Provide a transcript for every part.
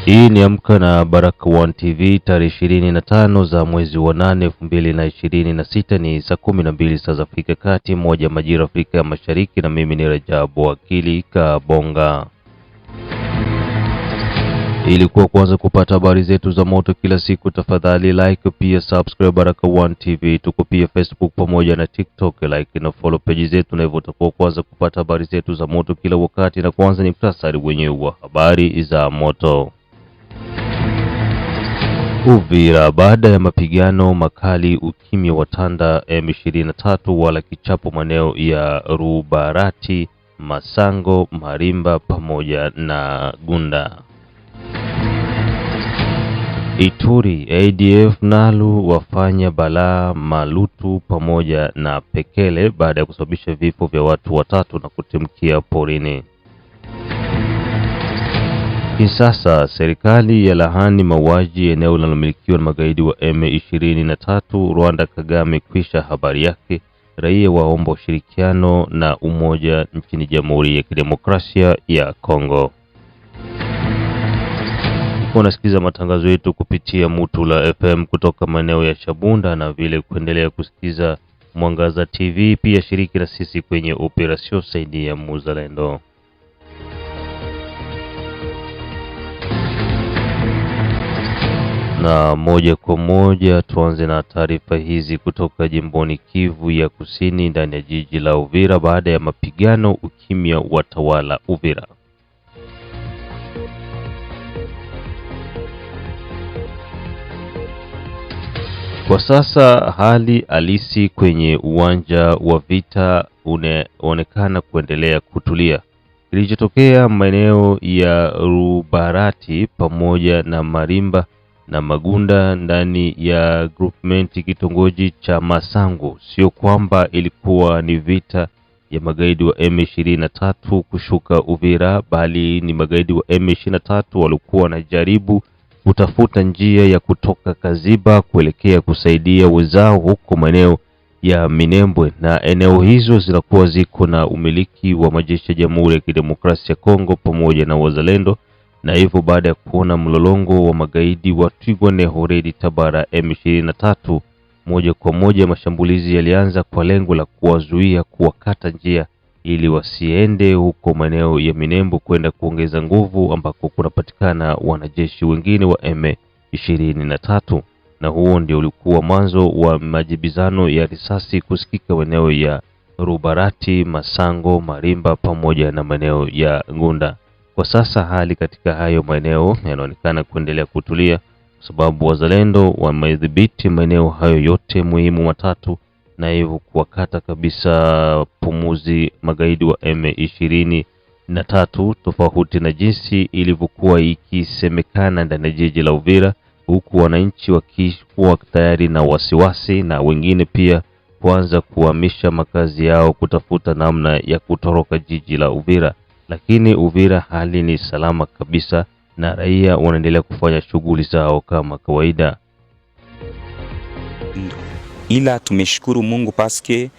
Hii ni Amka na Baraka1 TV tarehe 25 za mwezi wa 8 2026, ni saa 12 saa za Afrika Kati, moja majira Afrika ya Mashariki, na mimi ni Rajabu Wakili Kabonga. Ili kwanza kupata habari zetu za moto kila siku, tafadhali like pia subscribe Baraka1 TV. Tuko pia Facebook pamoja na TikTok, like na follow page zetu, na hivyo utakuwa kwanza kupata habari zetu za moto kila wakati. Na kwanza ni muhtasari wenyewe wa habari za moto. Uvira, baada ya mapigano makali ukimya watanda, M23 wala kichapo maeneo ya Rubarati, Masango, Marimba pamoja na Gunda. Ituri, ADF Nalu wafanya balaa Malutu pamoja na Pekele baada ya kusababisha vifo vya watu watatu na kutimkia porini. Kisasa, serikali ya lahani mauaji eneo linalomilikiwa na magaidi wa M23. Rwanda, Kagame kwisha habari yake. Raia waomba ushirikiano na umoja nchini Jamhuri ya Kidemokrasia ya Kongo. Unasikiza matangazo yetu kupitia Mutula FM kutoka maeneo ya Shabunda, na vile kuendelea kusikiza Mwangaza TV. Pia shiriki na sisi kwenye operasyon Saidi ya Muzalendo. Na moja kwa moja tuanze na taarifa hizi kutoka jimboni Kivu ya Kusini, ndani ya jiji la Uvira. Baada ya mapigano ukimya watawala Uvira. Kwa sasa hali halisi kwenye uwanja wa vita unaonekana kuendelea kutulia. Kilichotokea maeneo ya Rubarati pamoja na Marimba na Magunda ndani ya groupment kitongoji cha Masango, sio kwamba ilikuwa ni vita ya magaidi wa M23 kushuka Uvira, bali ni magaidi wa M23 walikuwa wanajaribu kutafuta njia ya kutoka Kaziba kuelekea kusaidia wenzao huko maeneo ya Minembwe, na eneo hizo zinakuwa ziko na umiliki wa majeshi ya Jamhuri ya Kidemokrasia ya Kongo pamoja na wazalendo. Na hivyo baada ya kuona mlolongo wa magaidi wa Twirwaneho Red Tabara M23, moja kwa moja mashambulizi yalianza kwa lengo la kuwazuia, kuwakata njia ili wasiende huko maeneo ya Minembwe kwenda kuongeza nguvu ambako kunapatikana wanajeshi wengine wa M23. Na huo ndio ulikuwa mwanzo wa majibizano ya risasi kusikika maeneo ya Rubarati, Masango, Marimba pamoja na maeneo ya Gunda. Kwa sasa hali katika hayo maeneo yanaonekana kuendelea kutulia, kwa sababu wazalendo wamedhibiti maeneo hayo yote muhimu matatu, na hivyo kuwakata kabisa pumuzi magaidi wa M23, tofauti na jinsi ilivyokuwa ikisemekana ndani ya jiji la Uvira, huku wananchi wakikuwa tayari na wasiwasi, na wengine pia kuanza kuhamisha makazi yao kutafuta namna ya kutoroka jiji la Uvira. Lakini Uvira hali ni salama kabisa, na raia wanaendelea kufanya shughuli zao kama kawaida. Ila tumeshukuru Mungu paske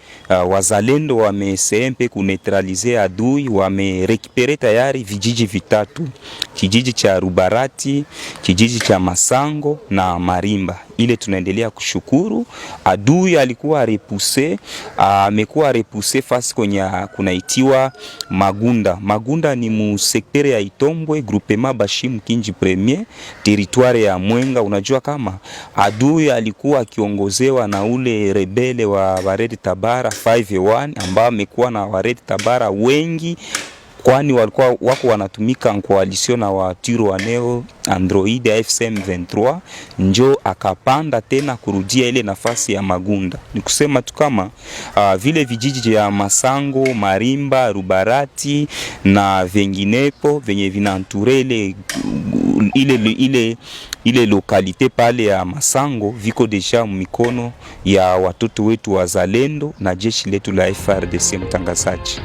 wazalendo wamesempe kuneutralize adui, wamerekipere tayari vijiji vitatu: kijiji cha Rubarati, kijiji cha Masango na Marimba. Ile tunaendelea kushukuru. Adui alikuwa repousse, amekuwa repousse fasi kwenye kunaitiwa Magunda. Magunda ni mu sektere ya Itombwe, groupement Bashimu Kinji Premier, territoire ya Mwenga. Unajua kama adui alikuwa akiongozewa na ule rebele wa Red Tabara 5-1, ambao amekuwa na Red Tabara wengi, kwani walikuwa wako wanatumika en coalition na wa Twirwaneho Android AFC M23, njo akapanda tena kurudia ile nafasi ya Magunda. Ni kusema tu kama vile vijiji ya Masango, Marimba, Rubarati na venginepo venye vinanturele ile lokalite pale ya Masango viko deja mikono ya watoto wetu wazalendo na jeshi letu la FARDC. Mtangazaji,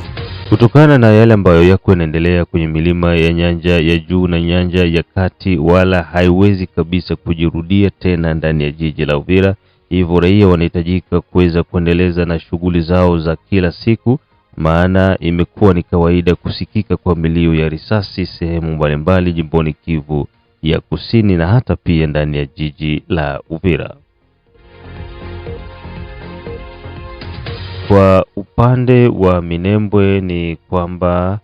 kutokana na yale ambayo yako yanaendelea kwenye milima ya nyanja ya juu na nyanja ya kati, wala haiwezi kabisa kujirudia tena ndani ya jiji la Uvira. Hivyo raia wanahitajika kuweza kuendeleza na shughuli zao za kila siku, maana imekuwa ni kawaida kusikika kwa milio ya risasi sehemu mbalimbali jimboni Kivu ya Kusini na hata pia ndani ya jiji la Uvira. Kwa upande wa Minembwe ni kwamba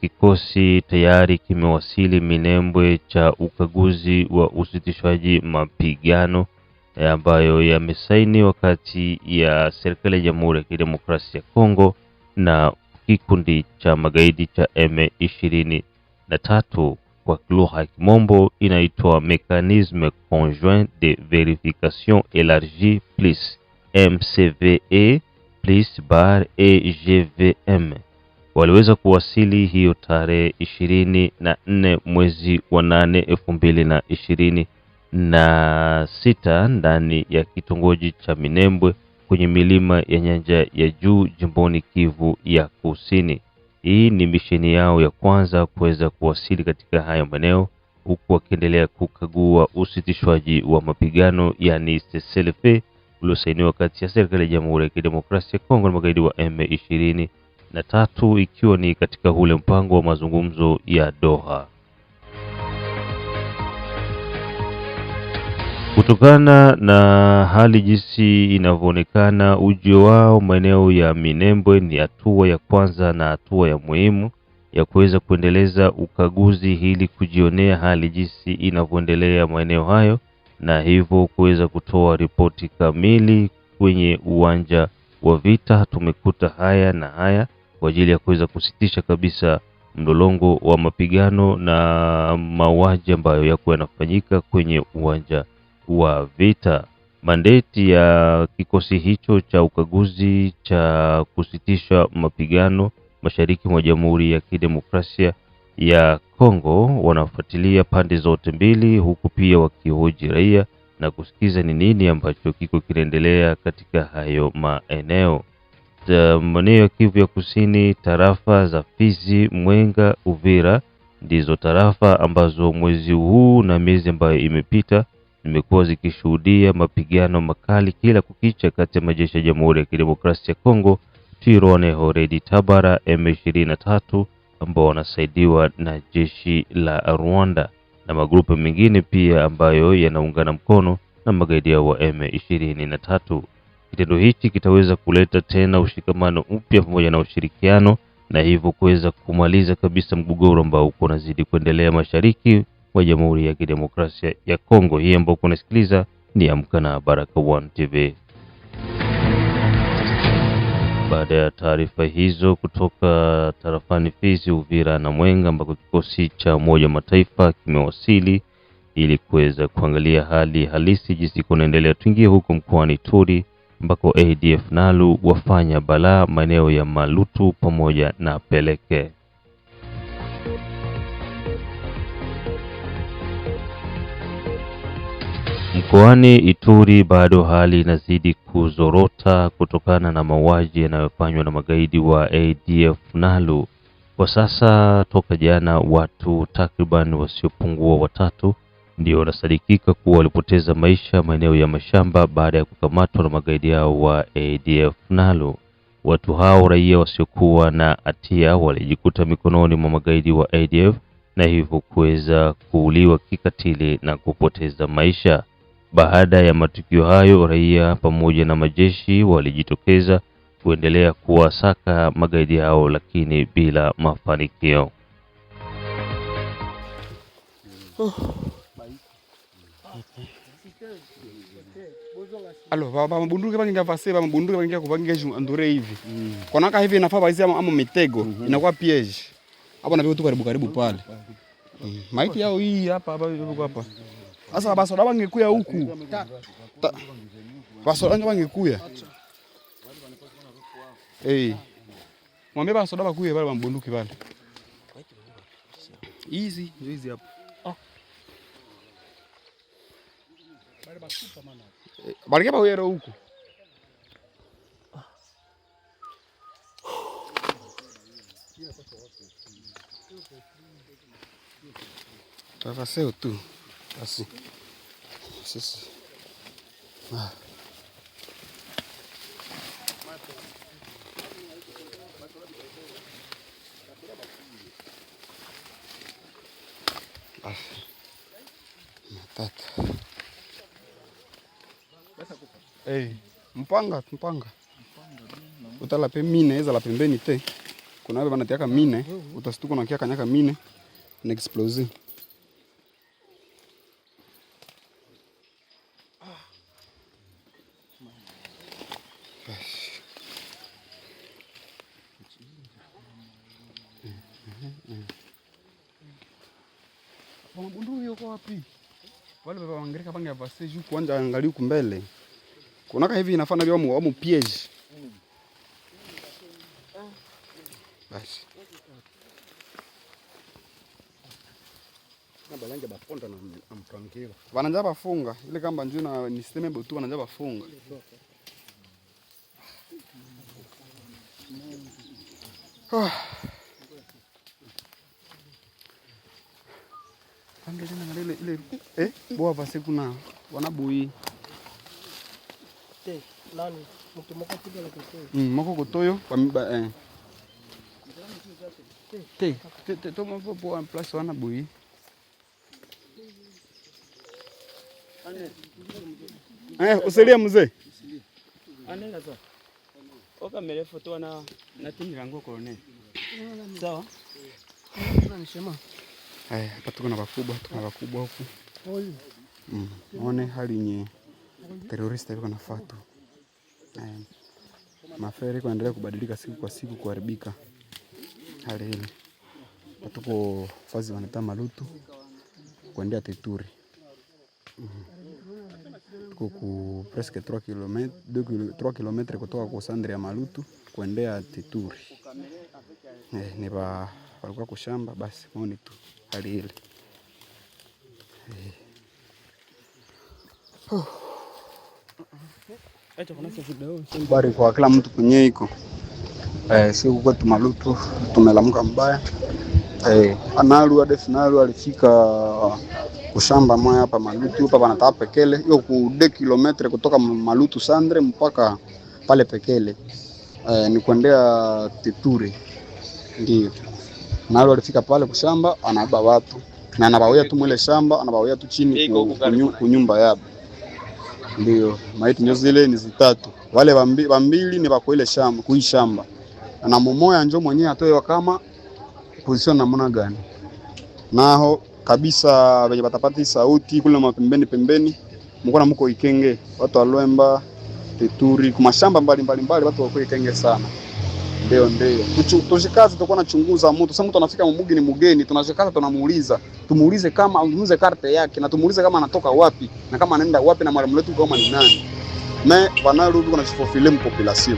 kikosi tayari kimewasili Minembwe cha ukaguzi wa usitishwaji mapigano ambayo yamesainiwa kati ya serikali ya Jamhuri ya Kidemokrasia ya Kongo na kikundi cha magaidi cha M23, kwa lugha ya Kimombo inaitwa Mécanisme Conjoint de Vérification Élargie plus MCVE plus bar EGVM. Waliweza kuwasili hiyo tarehe 24 mwezi wa 8 2026 ndani ya kitongoji cha Minembwe kwenye milima ya Nyanja ya Juu jimboni Kivu ya Kusini. Hii ni misheni yao ya kwanza kuweza kuwasili katika haya maeneo, huku wakiendelea kukagua usitishwaji wa mapigano yani cessez-le-feu uliosainiwa kati ya serikali ya Jamhuri ya Kidemokrasia ya Kongo na magaidi wa M23, ikiwa ni katika ule mpango wa mazungumzo ya Doha. Kutokana na hali jinsi inavyoonekana, ujio wao maeneo ya Minembwe ni hatua ya kwanza na hatua ya muhimu ya kuweza kuendeleza ukaguzi ili kujionea hali jinsi inavyoendelea maeneo hayo, na hivyo kuweza kutoa ripoti kamili kwenye uwanja wa vita. Tumekuta haya na haya kwa ajili ya kuweza kusitisha kabisa mlolongo wa mapigano na mauaji ambayo yako yanafanyika kwenye uwanja wa vita. Mandate ya kikosi hicho cha ukaguzi cha kusitisha mapigano mashariki mwa Jamhuri ya Kidemokrasia ya Kongo wanafuatilia pande zote mbili, huku pia wakihoji raia na kusikiza ni nini ambacho kiko kinaendelea katika hayo maeneo. Maeneo ya Kivu ya Kusini, tarafa za Fizi, Mwenga, Uvira ndizo tarafa ambazo mwezi huu na miezi ambayo imepita zimekuwa zikishuhudia mapigano makali kila kukicha kati ya majeshi ya Jamhuri ya Kidemokrasia ya Kongo, Twirwaneho, Red Tabara, M23 ambao wanasaidiwa na jeshi la Rwanda na magrupu mengine pia ambayo yanaungana mkono na magaidi wa M23. Kitendo hichi kitaweza kuleta tena ushikamano mpya pamoja na ushirikiano, na hivyo kuweza kumaliza kabisa mgogoro ambao uko unazidi kuendelea mashariki mwa Jamhuri ya Kidemokrasia ya Kongo. Hii ambayo unasikiliza ni Amka na Baraka1 TV. Baada ya taarifa hizo kutoka tarafani Fizi, Uvira na Mwenga ambako kikosi cha Umoja Mataifa kimewasili ili kuweza kuangalia hali halisi jinsi kunaendelea, tuingie huko mkoani Turi ambako ADF Nalu wafanya balaa maeneo ya Malutu pamoja na Peleke. Mkoani Ituri bado hali inazidi kuzorota kutokana na mauaji yanayofanywa na magaidi wa ADF Nalu. Kwa sasa toka jana watu takriban wasiopungua 3 ndio wanasadikika kuwa walipoteza maisha maeneo ya mashamba baada ya kukamatwa na magaidi hao wa ADF Nalu. Watu hao raia wasiokuwa na hatia walijikuta mikononi mwa magaidi wa ADF na hivyo kuweza kuuliwa kikatili na kupoteza maisha. Baada ya matukio hayo, raia pamoja na majeshi walijitokeza kuendelea kuwasaka magaidi hao lakini bila mafanikio. Alo, baba mabunduki bangi ngavase, baba mabunduki bangi kubangi ndure hivi. Konaka hivi inafaa baizi ama mitego, inakuwa piege. Hapo na vitu karibu pale. Maiti yao hii hapa yuko hapa. Sasa basoda bangekuya huku. Basoda bangekuya. Mwambie basoda bakuye pale mabunduki pale. Hizi hapa. Bali kama wewe huko. Tafaseo tu. Assim. Sisi. Matata. Mpanga. Utala pe mine eza la pembeni te. Kuna wale banatiaka mine, utasituko na kia kanyaka mine na explose. Bunduki yuko wapi? Wale baba wangereka pange avase juu kuanja angalia huko mbele. Kunaka hivi inafanya vya mu piège. Basi. Na balanja baponda na ampangila. Wananja bafunga ile kamba njoo na ni system botu wananja bafunga. Angelina ngale ile boa vase kuna wanabui. Nani mtu moko kuja la kutoyo. Moko kutoyo kwa miba to moko po en place wanabui. Usilia mzee. Anenda sawa. Oka mbele foto na tini rango colonel. Sawa. Unanishema. Hapa tuko na wakubwa huku. Muone hali nye terrorista yuko nafuata. Maferi kuendelea kubadilika siku kwa siku, kuharibika hali ile. Tuko fazi wanata Malutu kuendea Teturi. Tuko ku presque 3 km kutoka kwa Sandre ya Malutu kuendea Teturi. Ni walikuwa kushamba basi muone tu hali ile. Bari kwa kila mtu kwenye iko. Siku kwetu Malutu tumelamuka mbaya. Analu adefinalu alifika kushamba moja hapa Malutu hapa banataka Pekele. Hiyo ku 2 km kutoka Malutu Sandre mpaka pale Pekele. Ni kuendea Teturi. Ndio. Nalo alifika pale kushamba anaiba watu. Na anabawia tu mwele shamba, anabawia tu chini kunyumba yabo. Ndio, maiti nyo zile ni zitatu. Wale wambili ni bako ile shamba, kuishamba. Na mumoya njo mwenyewe atoe kama position namna gani. Naho kabisa wenye batapati sauti kule mapembeni mko na mko Ikenge, watu wa Lwemba, Teturi, kwa mashamba mbali watu wako Ikenge sana. Ndio. Tushikaze tutakuwa nachunguza mtu. Sasa mtu anafika mumugi ni mgeni, tunashikaza tunamuuliza. Tumuulize kama aunuze karte yake na tumuulize kama anatoka wapi na kama anaenda wapi na mwalimu wetu kama ni nani. Wanarudi kuna chifofile population.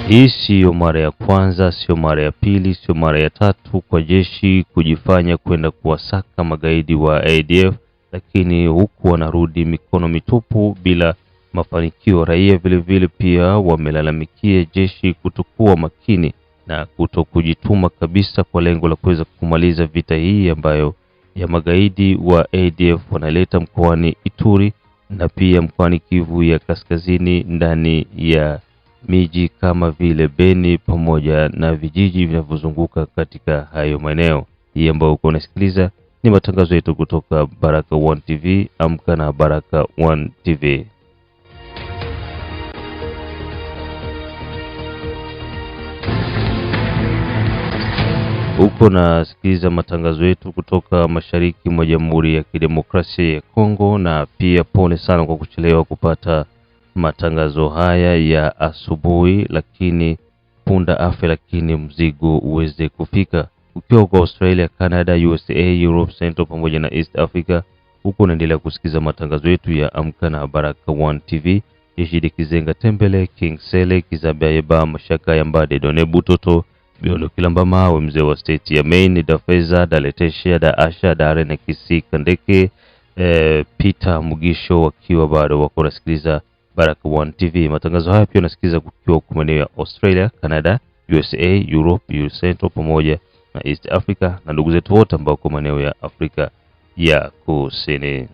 Hii sio mara ya kwanza, sio mara ya pili, sio mara ya tatu kwa jeshi kujifanya kwenda kuwasaka magaidi wa ADF, lakini huku wanarudi mikono mitupu bila mafanikio. Raia vile pia wamelalamikia jeshi kutokuwa makini na kutokujituma kabisa kwa lengo la kuweza kumaliza vita hii ambayo ya magaidi wa ADF wanaleta mkoani Ituri na pia mkoani Kivu ya Kaskazini, ndani ya miji kama vile Beni pamoja na vijiji vinavyozunguka katika hayo maeneo. Hii ambayo uko unasikiliza ni matangazo yetu kutoka Baraka One TV. Amka na Baraka One TV. Uko nasikiliza matangazo yetu kutoka mashariki mwa Jamhuri ya Kidemokrasia ya Kongo, na pia pole sana kwa kuchelewa kupata matangazo haya ya asubuhi, lakini punda afe lakini mzigo uweze kufika. Ukiwa kwa Australia, Canada, USA, Europe Central pamoja na East Africa, huko unaendelea kusikiza matangazo yetu ya Amka na Baraka One TV. Jeshidi Kizenga Tembele, King Sele, Kizabia Yeba, Mashaka Yambade, Done Butoto, Biolo Kilamba Mawe, mzee wa state ya Maine, Dafeza, Daletesha, Daasha, Dare na Kisi Kandeke, Peter Mugisho wakiwa bado wako nasikiliza Baraka One TV. Matangazo haya pia unasikiliza kukiwa kwa maeneo ya Australia, Canada, USA, Europe, Central pamoja na East Africa, na ndugu zetu wote ambao kwa maeneo ya Afrika ya Kusini.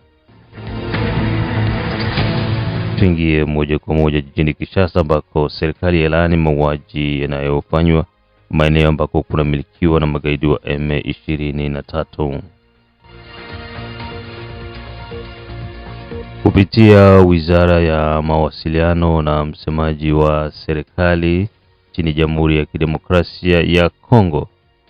Tuingie moja kwa moja jijini Kinshasa ambako serikali yalaani mauaji yanayofanywa maeneo ambako kuna milikiwa na magaidi wa M23. Kupitia Wizara ya Mawasiliano na msemaji wa serikali nchini Jamhuri ya Kidemokrasia ya Kongo,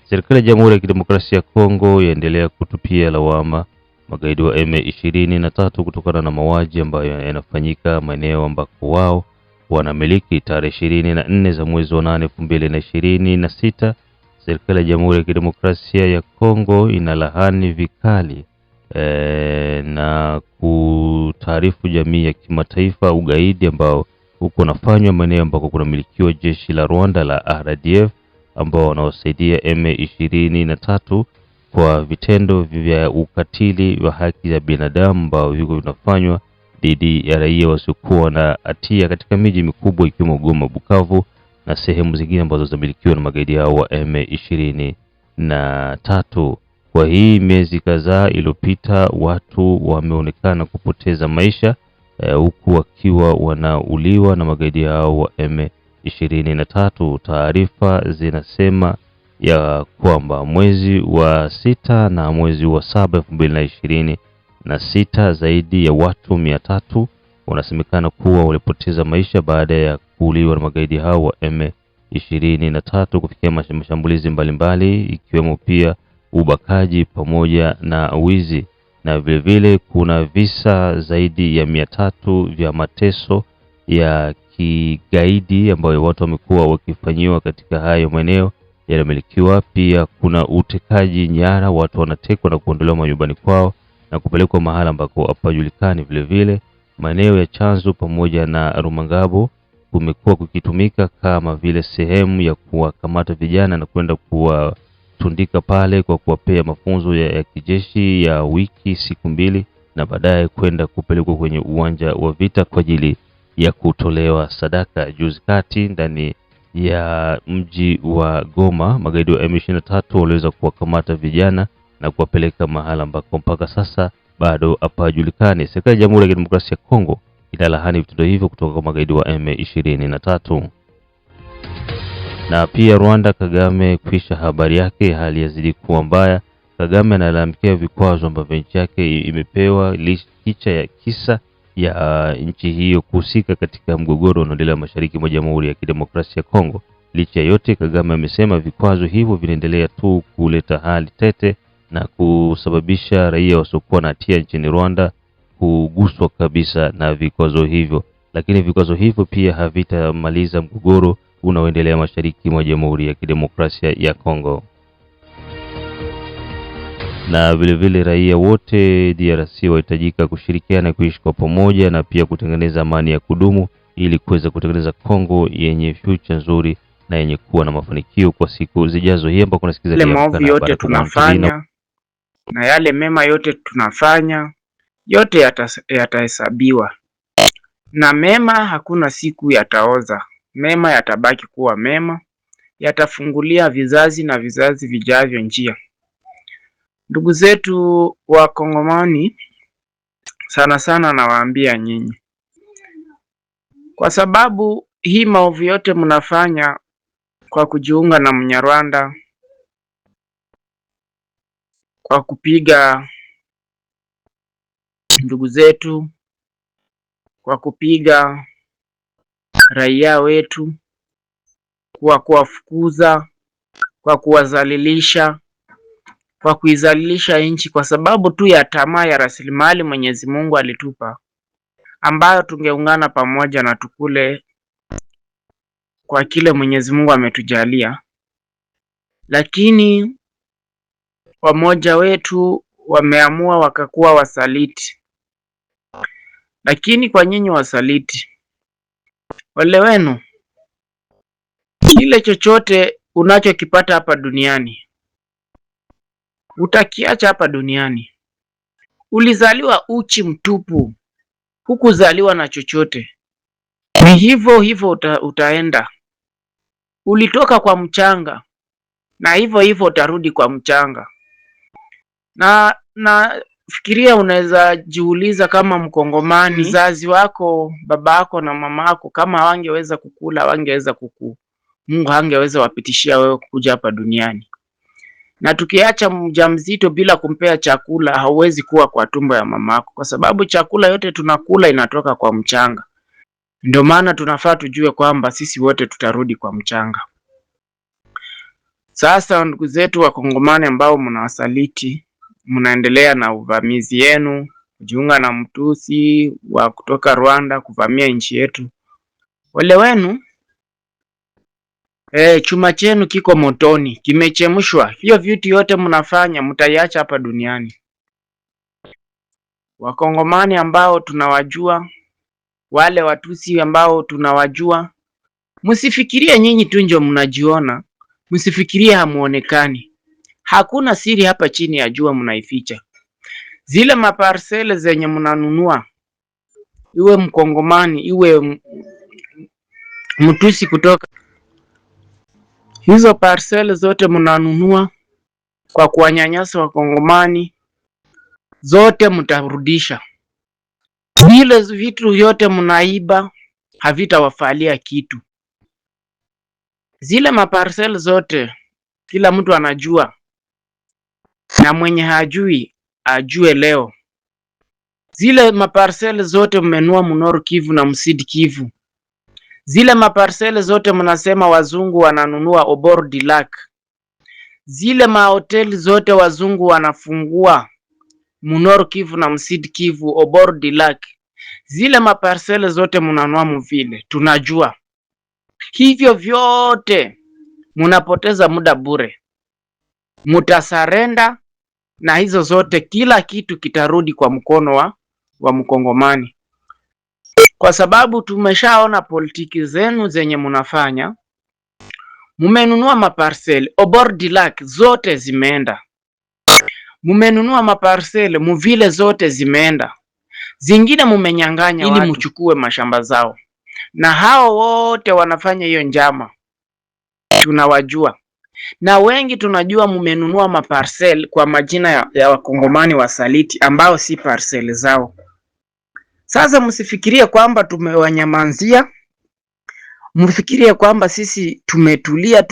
serikali ya Jamhuri ya Kidemokrasia ya Kongo yaendelea kutupia lawama magaidi wa M23 kutokana na mauaji ambayo yanafanyika maeneo ambako wao wanamiliki. Tarehe 24 za mwezi wa 8 2026, serikali ya Jamhuri ya Kidemokrasia ya Kongo inalaani vikali na kutaarifu jamii ya kimataifa ugaidi ambao huko unafanywa maeneo ambako kunamilikiwa jeshi la Rwanda la RDF ambao wanaosaidia M23 kwa vitendo vya ukatili wa haki za binadamu ambao viko vinafanywa dhidi ya raia wasiokuwa na hatia katika miji mikubwa ikiwemo Goma, Bukavu na sehemu zingine ambazo zinamilikiwa na magaidi hao wa M23. Kwa hii miezi kadhaa iliyopita watu wameonekana kupoteza maisha huku wakiwa wanauliwa na magaidi hao wa M23. Taarifa zinasema ya kwamba mwezi wa 6 na mwezi wa 7 2026 zaidi ya watu 300 wanasemekana kuwa walipoteza maisha baada ya kuuliwa na magaidi hao wa M23 kufikia mashambulizi mbalimbali ikiwemo pia ubakaji pamoja na wizi, na vilevile kuna visa zaidi ya 300 vya mateso ya kigaidi ambayo watu wamekuwa wakifanyiwa katika hayo maeneo yanamilikiwa. Pia kuna utekaji nyara, watu wanatekwa na kuondolewa manyumbani kwao na kupelekwa mahala ambako hapajulikani. Vilevile maeneo ya Chanzu pamoja na Rumangabo kumekuwa kukitumika kama vile sehemu ya kuwakamata vijana na kwenda kuwatundika pale kwa kuwapea mafunzo ya kijeshi ya wiki siku 2 na baadaye kwenda kupelekwa kwenye uwanja wa vita kwa ajili ya kutolewa sadaka. Juzi kati ndani ya mji wa Goma magaidi wa M23 waliweza kuwakamata vijana na kuwapeleka mahala ambako mpaka sasa bado hapajulikani. Serikali ya Jamhuri ya Kidemokrasia ya Kongo inalaani vitendo hivyo kutoka kwa magaidi wa M23. Na pia Rwanda, Kagame kwisha habari yake, hali yazidi kuwa mbaya. Kagame analalamikia vikwazo ambavyo nchi yake imepewa licha ya kisa ya nchi hiyo kuhusika katika mgogoro unaoendelea mashariki mwa Jamhuri ya Kidemokrasia ya Kongo. Licha yote, Kagame amesema vikwazo hivyo vinaendelea tu kuleta hali tete na kusababisha raia wasiokuwa na hatia nchini Rwanda kuguswa kabisa na vikwazo hivyo, lakini vikwazo hivyo pia havitamaliza mgogoro unaoendelea mashariki mwa Jamhuri ya Kidemokrasia ya Kongo. Na vilevile raia wote DRC wahitajika kushirikiana kuishi kwa pamoja na pia kutengeneza amani ya kudumu ili kuweza kutengeneza Kongo yenye future nzuri na yenye kuwa na mafanikio kwa siku zijazo. Hii hapa kunasikiza yale maovu yote tunafanya na yale mema yote tunafanya, yote yatahesabiwa. Na mema hakuna siku yataoza. Mema yatabaki kuwa mema, yatafungulia vizazi na vizazi vijavyo njia. Ndugu zetu wa Kongomani, sana sana nawaambia nyinyi, kwa sababu hii maovu yote mnafanya kwa kujiunga na Mnyarwanda, kwa kupiga ndugu zetu, kwa kupiga raia wetu, kwa kuwafukuza, kwa kuwazalilisha, kwa kuizalilisha nchi kwa sababu tu ya tamaa ya rasilimali Mwenyezi Mungu alitupa, ambayo tungeungana pamoja na tukule kwa kile Mwenyezi Mungu ametujalia. Lakini wamoja wetu wameamua wakakuwa wasaliti. Lakini kwa nyinyi wasaliti, wale wenu, kile chochote unachokipata hapa duniani utakiacha hapa duniani. Ulizaliwa uchi mtupu, hukuzaliwa na chochote. Ni hivyo hivyo utaenda. Ulitoka kwa mchanga na hivyo hivyo utarudi kwa mchanga. Na fikiria, unaweza jiuliza kama Mkongomani, mzazi wako, babako na mamako kama hawangeweza kukula, hawangeweza Mungu hangeweza wapitishia wewe kuja hapa duniani. Na tukiacha mjamzito bila kumpea chakula, hauwezi kuwa kwa tumbo ya mamako, kwa sababu chakula yote tunakula inatoka kwa mchanga. Ndio maana tunafaa tujue kwamba sisi wote tutarudi kwa mchanga. Sasa ndugu zetu Wakongomani ambao mnawasaliti, mnaendelea na uvamizi yenu, kujiunga na mtusi wa kutoka Rwanda kuvamia nchi yetu. Ole wenu. Chuma chenu kiko motoni, kimechemshwa. Hiyo vitu yote mnafanya mtaiacha hapa duniani. Wakongomani ambao tunawajua, wale Watusi ambao tunawajua, msifikirie nyinyi tu ndio mnajiona, msifikirie hamuonekani. Hakuna siri hapa chini ya jua mnaificha. Zile maparsele zenye mnanunua, iwe Mkongomani, iwe Mtusi kutoka, hizo parcel zote mnanunua kwa kuwanyanyasa Wakongomani, zote mtarudisha. Vile vitu yote mnaiba havitawafalia kitu. Zile maparcel zote kila mtu anajua, na mwenye hajui ajue leo. Zile maparcel zote mmenua Nord Kivu na Sud Kivu. Zile maparcel zote mnasema wazungu wananunua au bord du lac. Zile mahoteli zote wazungu wanafungua Nord Kivu na Sud Kivu au bord du lac. Zile maparcel zote mnanunua mvile, tunajua. Hivyo vyote mnapoteza muda bure. Mutasarenda na hizo zote, kila kitu kitarudi kwa mkono wa Mkongomani. Kwa sababu tumeshaona politiki zenu zenye mnafanya. Mumenunua maparcel au bord du lac, zote zimeenda. Mumenunua maparcel muvile, zote zimeenda. Zingine mumenyanganya ili mchukue mashamba zao. Na hao wote wanafanya hiyo njama, tunawajua. Na wengi tunajua mumenunua maparcel kwa majina ya Wakongomani wasaliti ambao si parcel zao. Sasa msifikirie kwamba tumewanyamanzia, mfikirie kwamba sisi tumetulia,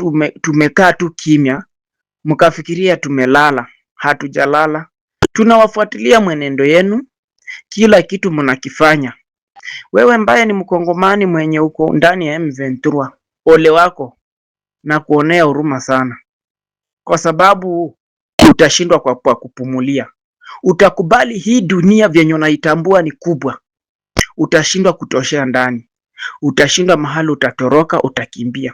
tumekaa tu kimya, mkafikiria tumelala. Hatujalala. Tunawafuatilia mwenendo yenu, kila kitu mnakifanya. Wewe ambaye ni Mkongomani mwenye uko ndani ya M23, ole wako, na kuonea huruma sana, kwa sababu utashindwa kwa kupumulia. Utakubali hii dunia vyenye unaitambua ni kubwa, utashindwa kutoshea ndani, utashindwa mahali, utatoroka, utakimbia.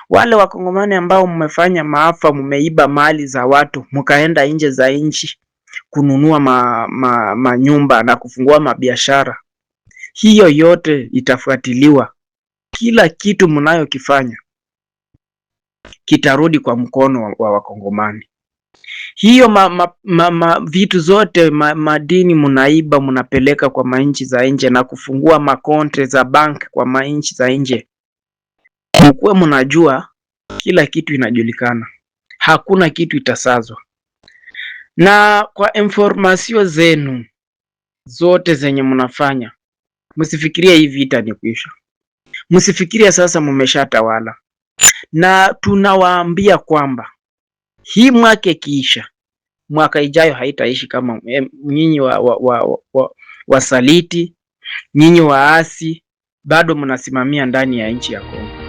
Wale Wakongomani ambao mmefanya maafa, mmeiba mali za watu, mkaenda nje za nchi kununua manyumba na kufungua mabiashara, hiyo yote itafuatiliwa. Kila kitu mnayokifanya kitarudi kwa mkono wa Wakongomani. Hiyo vitu zote madini mnaiba, mnapeleka kwa mainchi za nje na kufungua makonte za bank kwa mainchi za nje. Mkuwe mnajua kila kitu inajulikana. Hakuna kitu itasazwa. Na kwa informasio zenu zote zenye mnafanya, msifikirie hii vita ni kuisha. Msifikirie sasa mmeshatawala. Na tunawaambia kwamba hii mwaka ikiisha, mwaka ijayo haitaishi kama nyinyi wasaliti, nyinyi waasi, bado mnasimamia ndani ya nchi ya Kongo.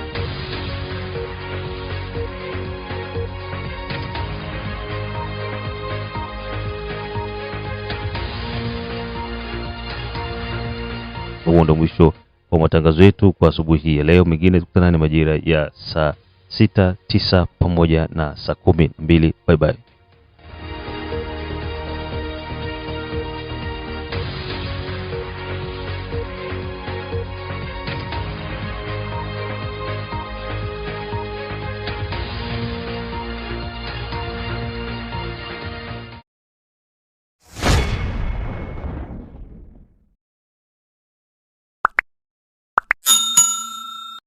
Huo ndio mwisho wa matangazo yetu kwa asubuhi hii ya leo. Mengine tukutana majira ya saa 6, 9 pamoja na saa 12. Bye bye.